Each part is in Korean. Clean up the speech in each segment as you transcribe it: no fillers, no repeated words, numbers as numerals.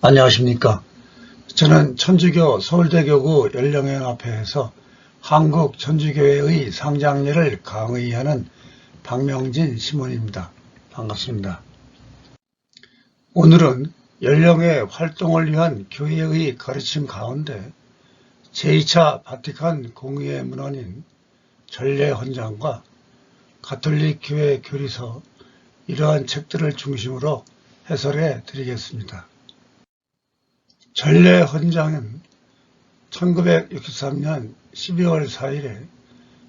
안녕하십니까. 저는 천주교 서울대교구 연령연합회에서 한국천주교회의 상장례를 강의하는 박명진 시몬입니다. 반갑습니다. 오늘은 연령회 활동을 위한 교회의 가르침 가운데 제2차 바티칸 공의회 문헌인 전례헌장과 가톨릭 교회 교리서 이러한 책들을 중심으로 해설해 드리겠습니다. 전례헌장은 1963년 12월 4일에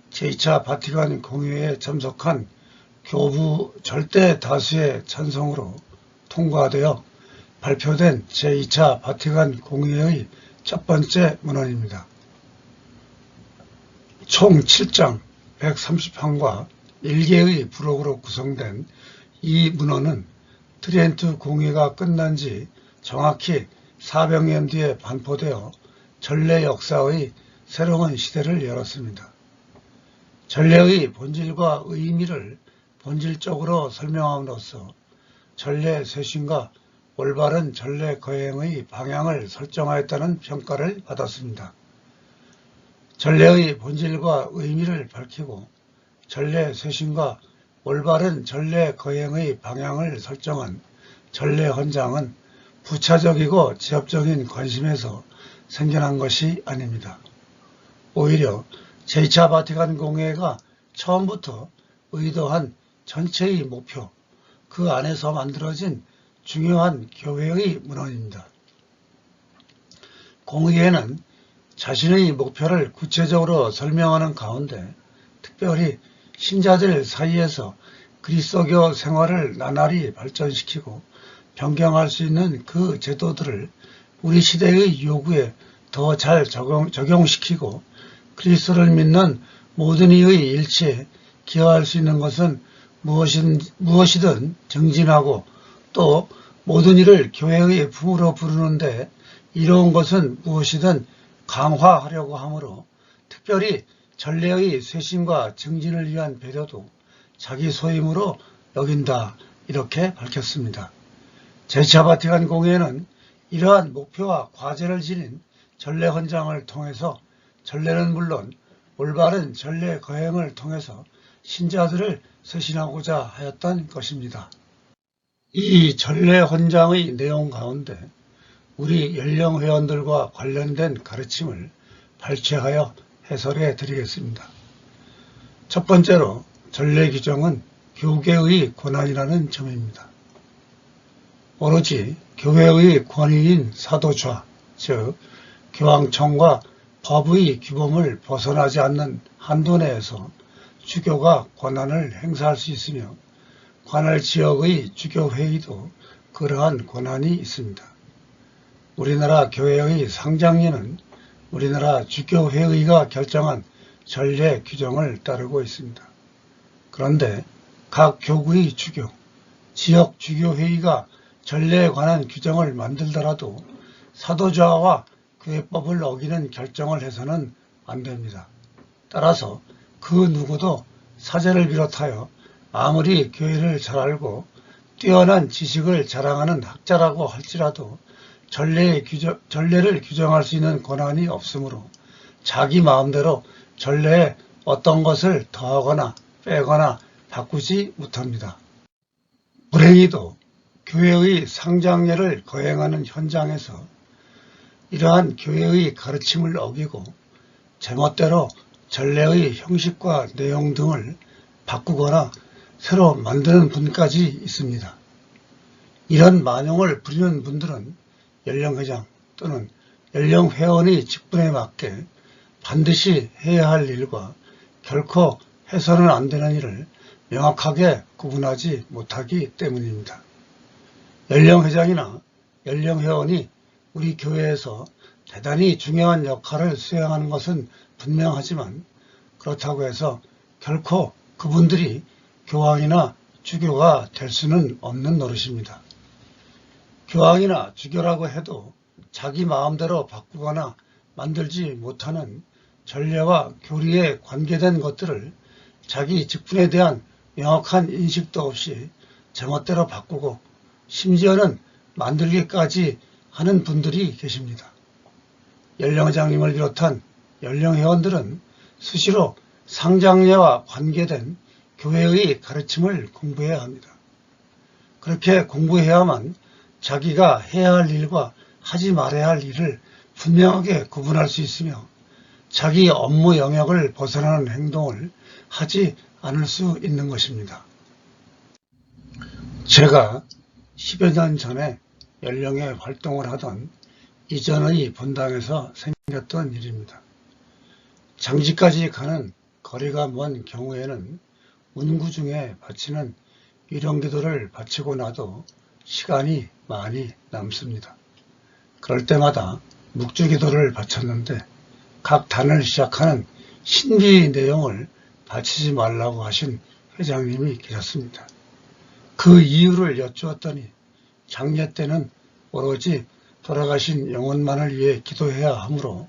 제2차 바티칸 공의회에 참석한 교부 절대 다수의 찬성으로 통과되어 발표된 제2차 바티칸 공의회의 첫 번째 문헌입니다. 총 7장 130항과 1개의 부록으로 구성된 이 문헌은 트리엔트 공의회가 끝난 지 정확히 400년 뒤에 반포되어 전례 역사의 새로운 시대를 열었습니다. 전례의 본질과 의미를 본질적으로 설명함으로써 전례 쇄신과 올바른 전례 거행의 방향을 설정하였다는 평가를 받았습니다. 전례의 본질과 의미를 밝히고 전례 쇄신과 올바른 전례 거행의 방향을 설정한 전례헌장은 부차적이고 지엽적인 관심에서 생겨난 것이 아닙니다. 오히려 제2차 바티칸 공의회가 처음부터 의도한 전체의 목표, 그 안에서 만들어진 중요한 교회의 문헌입니다. 공의회는 자신의 목표를 구체적으로 설명하는 가운데 특별히 신자들 사이에서 그리스도교 생활을 나날이 발전시키고 변경할 수 있는 그 제도들을 우리 시대의 요구에 더 잘 적용시키고 그리스도를 믿는 모든 이의 일치에 기여할 수 있는 것은 무엇이든 정진하고 또 모든 일을 교회의 품으로 부르는데 이로운 것은 무엇이든 강화하려고 하므로 특별히 전례의 쇄신과 정진을 위한 배려도 자기 소임으로 여긴다, 이렇게 밝혔습니다. 제2차 바티칸 공의회는 이러한 목표와 과제를 지닌 전례헌장을 통해서 전례는 물론 올바른 전례 거행을 통해서 신자들을 쇄신하고자 하였던 것입니다. 이 전례헌장의 내용 가운데 우리 연령회원들과 관련된 가르침을 발췌하여 해설해 드리겠습니다. 첫 번째로 전례 규정은 교계의 권한이라는 점입니다. 오로지 교회의 권위인 사도좌, 즉 교황청과 법의 규범을 벗어나지 않는 한도 내에서 주교가 권한을 행사할 수 있으며 관할 지역의 주교회의도 그러한 권한이 있습니다. 우리나라 교회의 상장례는 우리나라 주교회의가 결정한 전례 규정을 따르고 있습니다. 그런데 각 교구의 주교, 지역 주교회의가 전례에 관한 규정을 만들더라도 사도좌와 교회법을 어기는 결정을 해서는 안 됩니다. 따라서 그 누구도 사제를 비롯하여 아무리 교회를 잘 알고 뛰어난 지식을 자랑하는 학자라고 할지라도 전례를 규정할 수 있는 권한이 없으므로 자기 마음대로 전례에 어떤 것을 더하거나 빼거나 바꾸지 못합니다. 불행히도 교회의 상장례를 거행하는 현장에서 이러한 교회의 가르침을 어기고 제멋대로 전례의 형식과 내용 등을 바꾸거나 새로 만드는 분까지 있습니다. 이런 만용을 부리는 분들은 연령회장 또는 연령회원의 직분에 맞게 반드시 해야 할 일과 결코 해서는 안 되는 일을 명확하게 구분하지 못하기 때문입니다. 연령회장이나 연령회원이 우리 교회에서 대단히 중요한 역할을 수행하는 것은 분명하지만 그렇다고 해서 결코 그분들이 교황이나 주교가 될 수는 없는 노릇입니다. 교황이나 주교라고 해도 자기 마음대로 바꾸거나 만들지 못하는 전례와 교리에 관계된 것들을 자기 직분에 대한 명확한 인식도 없이 제멋대로 바꾸고 심지어는 만들기까지 하는 분들이 계십니다. 연령회장님을 비롯한 연령회원들은 수시로 상장례와 관계된 교회의 가르침을 공부해야 합니다. 그렇게 공부해야만 자기가 해야 할 일과 하지 말아야 할 일을 분명하게 구분할 수 있으며 자기 업무 영역을 벗어나는 행동을 하지 않을 수 있는 것입니다. 제가 10여 년 전에 연령회 활동을 하던 이전의 분당에서 생겼던 일입니다. 장지까지 가는 거리가 먼 경우에는 운구 중에 바치는 위령기도를 바치고 나도 시간이 많이 남습니다. 그럴 때마다 묵주기도를 바쳤는데 각 단을 시작하는 신비 내용을 바치지 말라고 하신 회장님이 계셨습니다. 그 이유를 여쭈었더니 장례 때는 오로지 돌아가신 영혼만을 위해 기도해야 하므로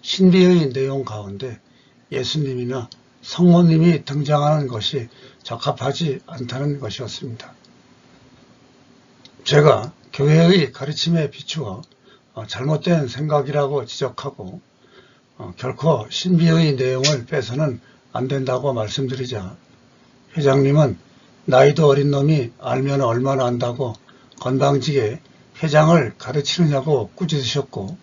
신비의 내용 가운데 예수님이나 성모님이 등장하는 것이 적합하지 않다는 것이었습니다. 제가 교회의 가르침에 비추어 잘못된 생각이라고 지적하고 결코 신비의 내용을 빼서는 안 된다고 말씀드리자 회장님은 나이도 어린 놈이 알면 얼마나 안다고 건방지게 회장을 가르치느냐고 꾸짖으셨고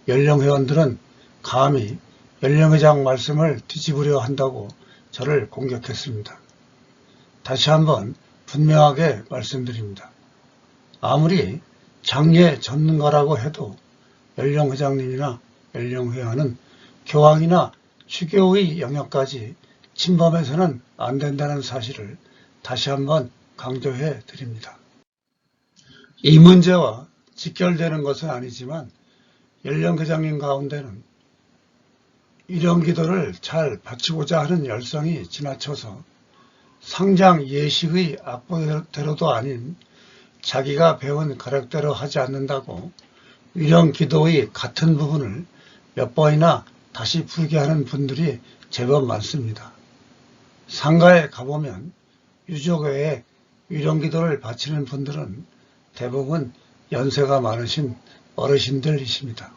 연령회원들은 감히 연령회장 말씀을 뒤집으려 한다고 저를 공격했습니다. 다시 한번 분명하게 말씀드립니다. 아무리 장례 전문가라고 해도 연령회장님이나 연령회원은 교황이나 추교의 영역까지 침범해서는 안 된다는 사실을 다시 한번 강조해 드립니다. 이 문제와 직결되는 것은 아니지만 연령회장님 가운데는 위령기도를 잘 바치고자 하는 열성이 지나쳐서 상장 예식의 악보대로도 아닌 자기가 배운 가락대로 하지 않는다고 위령기도의 같은 부분을 몇 번이나 다시 풀게 하는 분들이 제법 많습니다. 상가에 가보면 유족 외에 위령기도를 바치는 분들은 대부분 연세가 많으신 어르신들이십니다.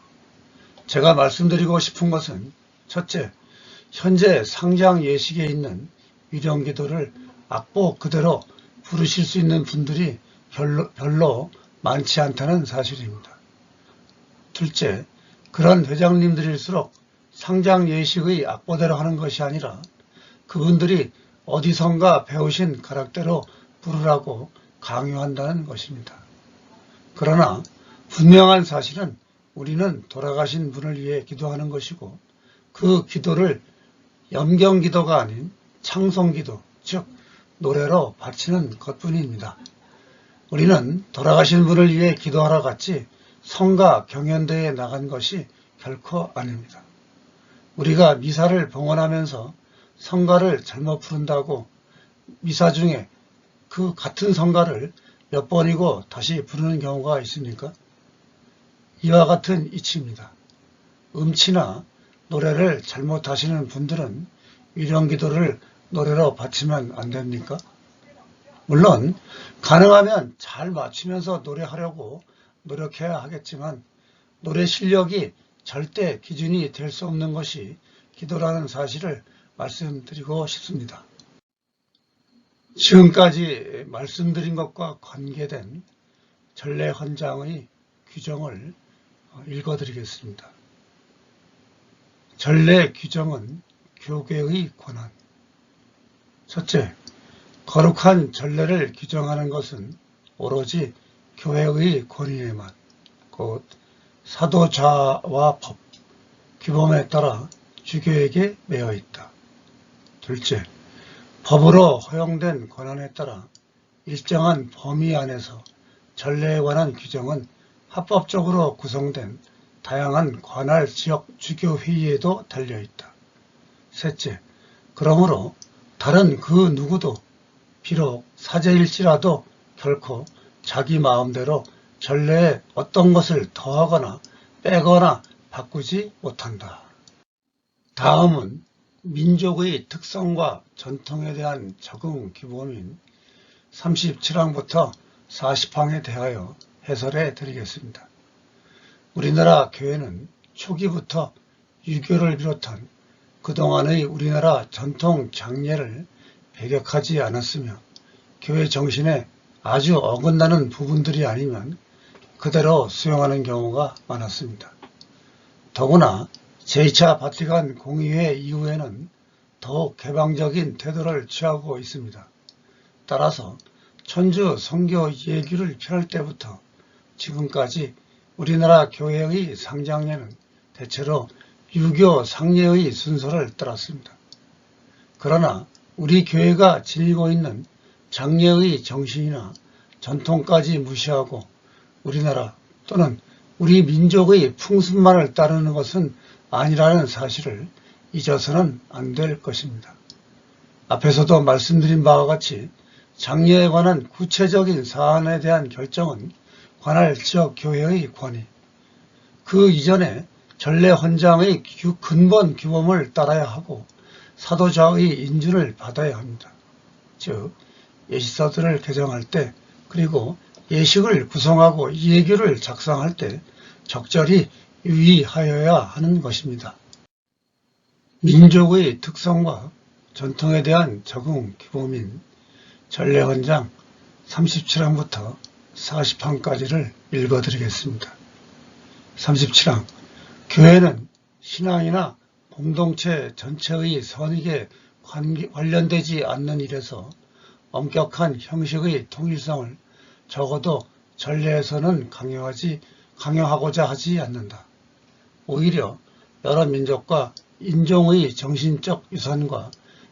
제가 말씀드리고 싶은 것은 첫째, 현재 상장 예식에 있는 위령기도를 악보 그대로 부르실 수 있는 분들이 별로 많지 않다는 사실입니다. 둘째, 그런 회장님들일수록 상장 예식의 악보대로 하는 것이 아니라 그분들이 어디선가 배우신 가락대로 부르라고 강요한다는 것입니다. 그러나 분명한 사실은 우리는 돌아가신 분을 위해 기도하는 것이고 그 기도를 염경기도가 아닌 창송기도, 즉 노래로 바치는 것뿐입니다. 우리는 돌아가신 분을 위해 기도하러 갔지 성가 경연대회에 나간 것이 결코 아닙니다. 우리가 미사를 봉헌하면서 성가를 잘못 부른다고 미사 중에 그 같은 성가를 몇 번이고 다시 부르는 경우가 있습니까? 이와 같은 이치입니다. 음치나 노래를 잘못하시는 분들은 위령기도를 노래로 바치면 안 됩니까? 물론 가능하면 잘 맞추면서 노래하려고 노력해야 하겠지만 노래 실력이 절대 기준이 될 수 없는 것이 기도라는 사실을 말씀드리고 싶습니다. 지금까지 말씀드린 것과 관계된 전례헌장의 규정을 읽어드리겠습니다. 전례 규정은 교계의 권한. 첫째, 거룩한 전례를 규정하는 것은 오로지 교회의 권위에만, 곧 사도자와 법, 규범에 따라 주교에게 매여 있다. 둘째, 법으로 허용된 권한에 따라 일정한 범위 안에서 전례에 관한 규정은 합법적으로 구성된 다양한 관할 지역 주교회의에도 달려있다. 셋째, 그러므로 다른 그 누구도 비록 사제일지라도 결코 자기 마음대로 전례에 어떤 것을 더하거나 빼거나 바꾸지 못한다. 다음은 민족의 특성과 전통에 대한 적응 규범인 37항부터 40항에 대하여 해설해 드리겠습니다. 우리나라 교회는 초기부터 유교를 비롯한 그동안의 우리나라 전통 장례를 배격하지 않았으며 교회 정신에 아주 어긋나는 부분들이 아니면 그대로 수용하는 경우가 많았습니다. 더구나 제2차 바티칸 공의회 이후에는 더욱 개방적인 태도를 취하고 있습니다. 따라서 천주 성교 예규를 펼 때부터 지금까지 우리나라 교회의 상장례는 대체로 유교 상례의 순서를 따랐습니다. 그러나 우리 교회가 지니고 있는 장례의 정신이나 전통까지 무시하고 우리나라 또는 우리 민족의 풍습만을 따르는 것은 아니라는 사실을 잊어서는 안 될 것입니다. 앞에서도 말씀드린 바와 같이 장례에 관한 구체적인 사안에 대한 결정은 관할 지역 교회의 권위, 그 이전에 전례 헌장의 근본 규범을 따라야 하고 사도자의 인준을 받아야 합니다. 즉 예식서들을 개정할 때 그리고 예식을 구성하고 예규를 작성할 때 적절히 유의하여야 하는 것입니다. 민족의 특성과 전통에 대한 적응 규범인 전례 헌장 37항부터 40항까지를 읽어드리겠습니다. 37항. 교회는 신앙이나 공동체 전체의 선익에 관련되지 않는 일에서 엄격한 형식의 통일성을 적어도 전례에서는 강요하고자 하지 않는다. 오히려 여러 민족과 인종의 정신적 유산과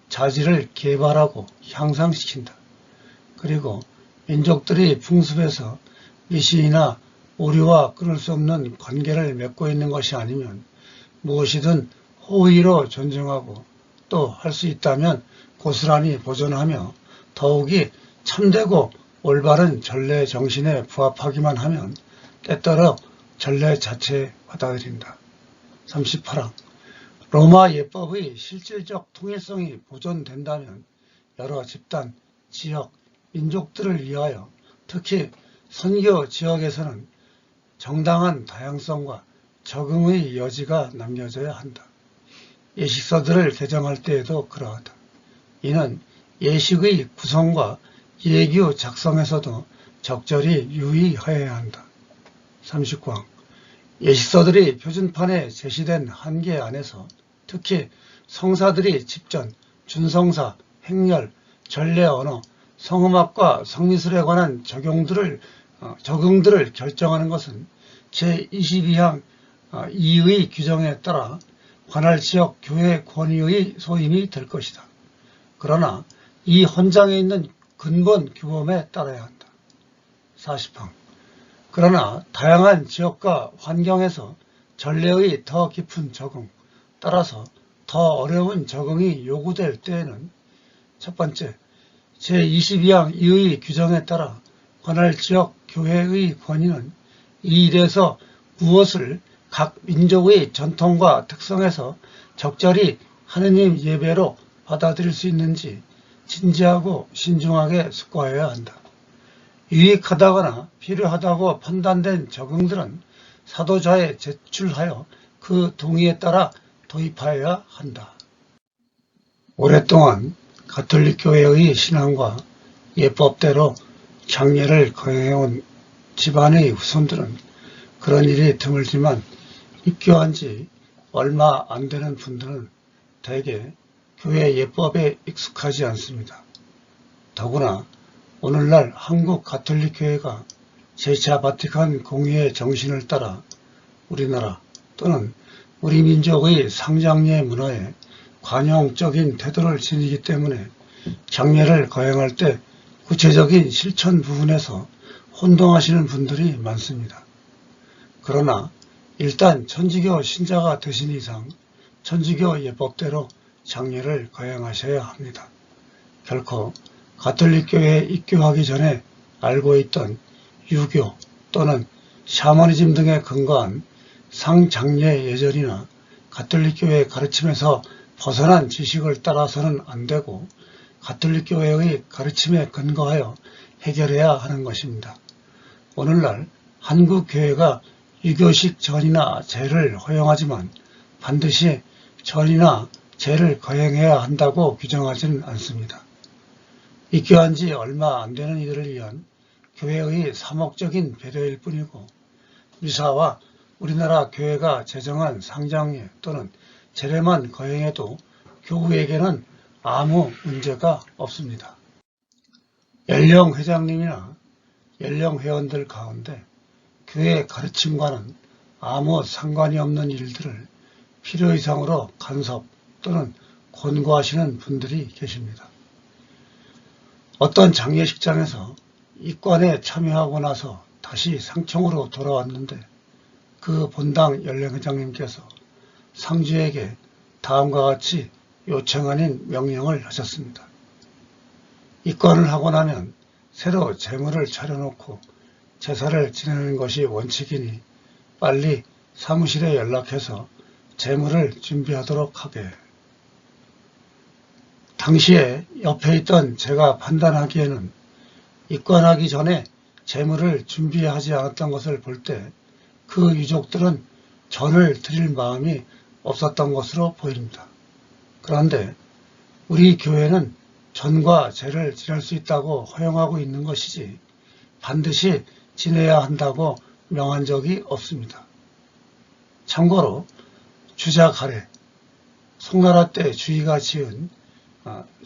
자질을 개발하고 향상시킨다. 그리고 민족들이 풍습에서 미신이나 오류와 끊을 수 없는 관계를 맺고 있는 것이 아니면 무엇이든 호의로 존중하고 또 할 수 있다면 고스란히 보존하며 더욱이 참되고 올바른 전례 정신에 부합하기만 하면 때때로 전례 자체에 받아들인다. 38항. 로마 예법의 실질적 통일성이 보존된다면 여러 집단, 지역, 민족들을 위하여 특히 선교 지역에서는 정당한 다양성과 적응의 여지가 남겨져야 한다. 예식서들을 개정할 때에도 그러하다. 이는 예식의 구성과 예규 작성에서도 적절히 유의하여야 한다. 39항. 예식서들이 표준판에 제시된 한계 안에서 특히 성사들이 집전, 준성사, 행렬, 전례 언어, 성음악과 성미술에 관한 적용들을 결정하는 것은 제22항 2의 규정에 따라 관할 지역 교회 권위의 소임이 될 것이다. 그러나 이 헌장에 있는 근본 규범에 따라야 한다. 40항. 그러나 다양한 지역과 환경에서 전례의 더 깊은 적응, 따라서 더 어려운 적응이 요구될 때에는 첫 번째, 제22항 2의 규정에 따라 관할 지역 교회의 권위는 이 일에서 무엇을 각 민족의 전통과 특성에서 적절히 하느님 예배로 받아들일 수 있는지 진지하고 신중하게 숙고하여야 한다. 유익하다거나 필요하다고 판단된 적응들은 사도자에 제출하여 그 동의에 따라 도입하여야 한다. 오랫동안 가톨릭 교회의 신앙과 예법대로 장례를 거행해온 집안의 후손들은 그런 일이 드물지만 입교한 지 얼마 안 되는 분들은 대개 교회 예법에 익숙하지 않습니다. 더구나 오늘날 한국 가톨릭 교회가 제2차 바티칸 공의회 정신을 따라 우리나라 또는 우리 민족의 상장례 문화에 관용적인 태도를 지니기 때문에 장례를 거행할 때 구체적인 실천 부분에서 혼동하시는 분들이 많습니다. 그러나 일단 천주교 신자가 되신 이상 천주교 예법대로 장례를 거행하셔야 합니다. 결코 가톨릭 교회에 입교하기 전에 알고 있던 유교 또는 샤머니즘 등에 근거한 상장례 예절이나 가톨릭 교회의 가르침에서 벗어난 지식을 따라서는 안 되고 가톨릭 교회의 가르침에 근거하여 해결해야 하는 것입니다. 오늘날 한국 교회가 유교식 전이나 제를 허용하지만 반드시 전이나 제를 거행해야 한다고 규정하지는 않습니다. 입교한 지 얼마 안 되는 이들을 위한 교회의 사목적인 배려일 뿐이고 미사와 우리나라 교회가 제정한 상장례 또는 제례만 거행해도 교우에게는 아무 문제가 없습니다. 연령회장님이나 연령회원들 가운데 교회 가르침과는 아무 상관이 없는 일들을 필요 이상으로 간섭 또는 권고하시는 분들이 계십니다. 어떤 장례식장에서 입관에 참여하고 나서 다시 상청으로 돌아왔는데 그 본당 연령회장님께서 상주에게 다음과 같이 요청 아닌 명령을 하셨습니다. 입관을 하고 나면 새로 제물을 차려놓고 제사를 지내는 것이 원칙이니 빨리 사무실에 연락해서 제물을 준비하도록 하게. 당시에 옆에 있던 제가 판단하기에는 입관하기 전에 제물을 준비하지 않았던 것을 볼 때 그 유족들은 전을 드릴 마음이 없었던 것으로 보입니다. 그런데 우리 교회는 전과 제를 지낼 수 있다고 허용하고 있는 것이지 반드시 지내야 한다고 명한 적이 없습니다. 참고로 주자가래, 송나라 때 주의가 지은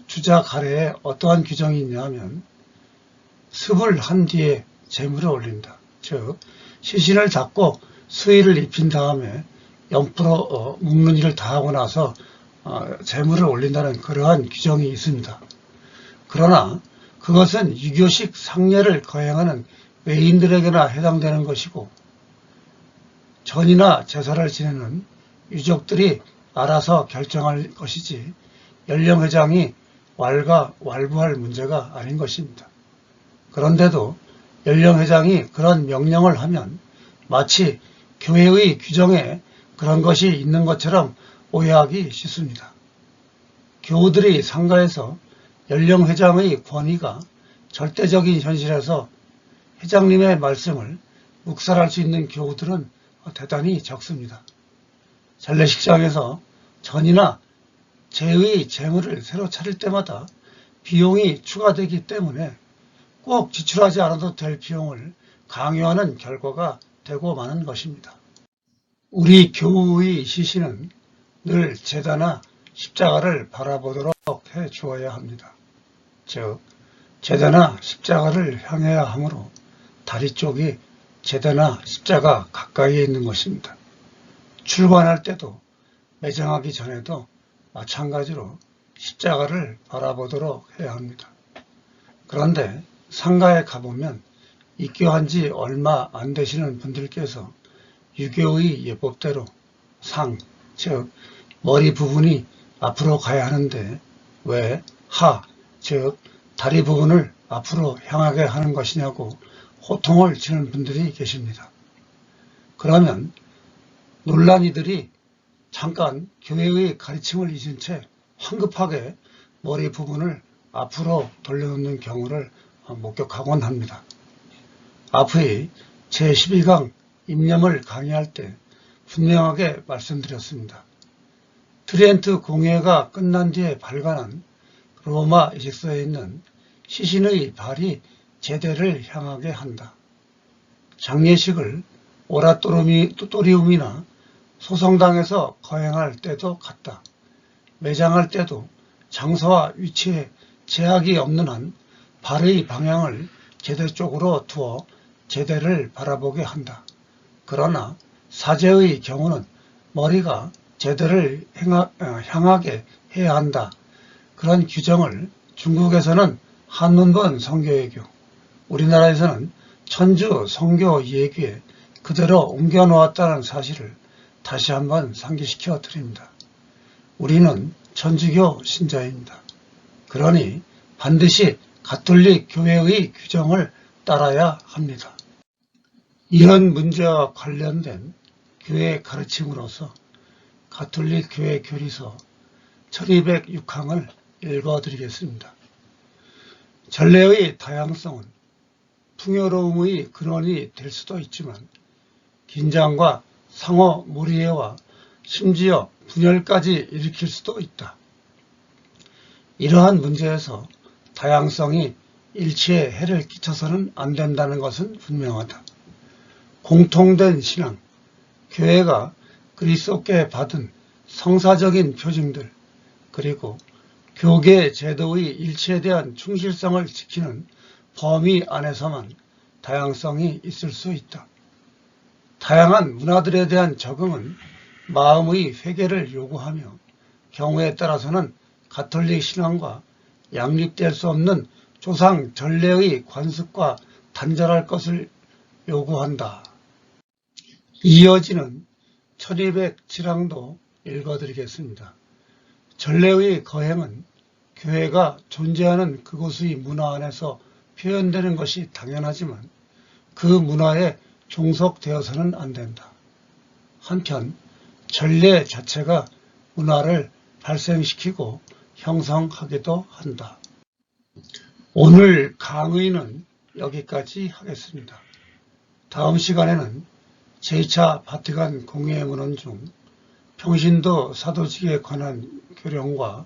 주자가래에 어떠한 규정이 있냐면 습을 한 뒤에 제물을 올린다. 즉 시신을 닦고 수의를 입힌 다음에 연프로 묶는 일을 다 하고 나서 제물을 올린다는 그러한 규정이 있습니다. 그러나 그것은 유교식 상례를 거행하는 외인들에게나 해당되는 것이고 전이나 제사를 지내는 유족들이 알아서 결정할 것이지 연령회장이 왈가왈부할 문제가 아닌 것입니다. 그런데도 연령회장이 그런 명령을 하면 마치 교회의 규정에 그런 것이 있는 것처럼 오해하기 쉽습니다. 교우들이 상가에서 연령회장의 권위가 절대적인 현실에서 회장님의 말씀을 묵살할 수 있는 교우들은 대단히 적습니다. 장례식장에서 전이나 제의 제물을 새로 차릴 때마다 비용이 추가되기 때문에 꼭 지출하지 않아도 될 비용을 강요하는 결과가 되고 마는 것입니다. 우리 교우의 시신은 늘 제다나 십자가를 바라보도록 해 주어야 합니다. 즉 제다나 십자가를 향해야 하므로 다리 쪽이 제다나 십자가 가까이에 있는 것입니다. 출관할 때도 매장하기 전에도 마찬가지로 십자가를 바라보도록 해야 합니다. 그런데 상가에 가보면 입교한 지 얼마 안 되시는 분들께서 유교의 예법대로 상, 즉 머리 부분이 앞으로 가야 하는데 왜 하, 즉 다리 부분을 앞으로 향하게 하는 것이냐고 호통을 치는 분들이 계십니다. 그러면 놀란 이들이 잠깐 교회의 가르침을 잊은 채 황급하게 머리 부분을 앞으로 돌려놓는 경우를 목격하곤 합니다. 앞의 제12강 입념을 강의할 때 분명하게 말씀드렸습니다. 트리엔트 공회가 끝난 뒤에 발간한 로마 이식서에 있는 시신의 발이 제대를 향하게 한다. 장례식을 오라토리움이나 소성당에서 거행할 때도 같다. 매장할 때도 장소와 위치에 제약이 없는 한 발의 방향을 제대 쪽으로 두어 제대를 바라보게 한다. 그러나 사제의 경우는 머리가 제대를 향하게 해야 한다. 그런 규정을 중국에서는 한문본 성교예교, 우리나라에서는 천주 성교 예교에 그대로 옮겨 놓았다는 사실을 다시 한번 상기시켜 드립니다. 우리는 천주교 신자입니다. 그러니 반드시 가톨릭 교회의 규정을 따라야 합니다. 이런 문제와 관련된 교회 가르침으로서 가톨릭 교회 교리서 1206항을 읽어드리겠습니다. 전례의 다양성은 풍요로움의 근원이 될 수도 있지만 긴장과 상호 몰이해와 심지어 분열까지 일으킬 수도 있다. 이러한 문제에서 다양성이 일치에 해를 끼쳐서는 안 된다는 것은 분명하다. 공통된 신앙, 교회가 그리스도께 받은 성사적인 표징들, 그리고 교계 제도의 일치에 대한 충실성을 지키는 범위 안에서만 다양성이 있을 수 있다. 다양한 문화들에 대한 적응은 마음의 회개를 요구하며 경우에 따라서는 가톨릭 신앙과 양립될 수 없는 조상 전례의 관습과 단절할 것을 요구한다. 이어지는 1207항도 읽어드리겠습니다. 전례의 거행은 교회가 존재하는 그곳의 문화 안에서 표현되는 것이 당연하지만 그 문화에 종속되어서는 안 된다. 한편 전례 자체가 문화를 발생시키고 형성하기도 한다. 오늘 강의는 여기까지 하겠습니다. 다음 시간에는 제2차 바티칸 공예문헌 중 평신도 사도직에 관한 교령과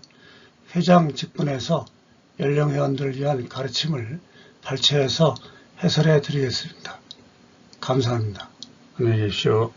회장 직분에서 연령회원들을 위한 가르침을 발췌해서 해설해 드리겠습니다. 감사합니다. 안녕히 계십시오.